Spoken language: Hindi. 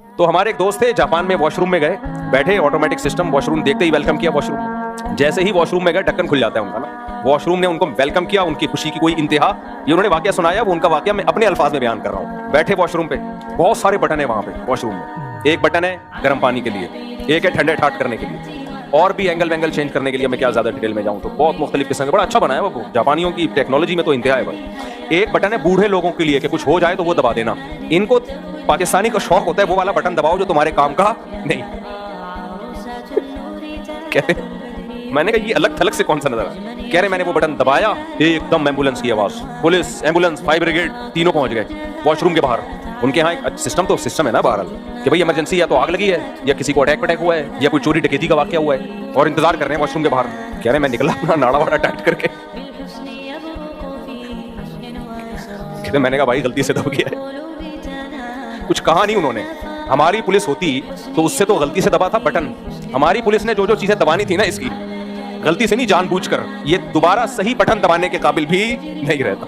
तो हमारे एक दोस्त थे, जापान में वॉशरूम में गए, बैठे, ऑटोमेटिक सिस्टम, वॉशरूम देखते ही वेलकम किया वॉशरूम। जैसे ही वॉशरूम में गए ढक्कन खुल जाता है उनका ना, वॉशरूम ने उनको वेलकम किया, उनकी खुशी की कोई इंतहा। ये उन्होंने वाकया सुनाया, वो उनका वाकया मैं अपने अल्फाज में बयान कर रहा हूँ। बैठे वॉशरूम पे, बहुत सारे बटन है वहां पे वॉशरूम में। एक बटन है गर्म पानी के लिए, एक है ठंडे ठाट करने के लिए, और भी एंगल वेंगल चेंज करने के लिए। मैं क्या ज्यादा डिटेल में जाऊं तो बहुत मुख्तलिफ किस्म का, बड़ा अच्छा बनाया वो, जापानियों की टेक्नोलॉजी में तो इंतहा है भाई। एक बटन है बूढ़े लोगों के लिए कि कुछ हो जाए तो वो दबा देना। इनको पाकिस्तानी का शौक होता है वो वाला बटन दबाओ जो तुम्हारे काम का नहीं। कहते मैंने कहा ये अलग थलग से कौन सा नजर, कह रहे मैंने वो बटन दबाया, एकदम एम्बुलेंस की आवाज, पुलिस, एम्बुलेंस, फायर ब्रिगेड तीनों पहुंच गए वॉशरूम के बाहर। उनके यहाँ एक सिस्टम है ना बहरहाल कि भाई इमरजेंसी, या तो आग लगी है, या किसी को अटैक हुआ है, या कोई चोरी डकैती का वाकया हुआ है, और इंतजार कर रहे हैं वॉशरूम के बाहर। कह रहे मैं निकला अपना नाड़ा वाड़ा टाइट करके, कहते मैंने कहा भाई गलती से दब गया है। कुछ कहा नहीं उन्होंने। हमारी पुलिस होती तो उससे तो गलती से दबा था बटन। हमारी पुलिस ने जो जो चीजें दबानी थी ना, इसकी गलती से नहीं जानबूझकर, ये दोबारा सही बटन दबाने के काबिल भी नहीं रहता।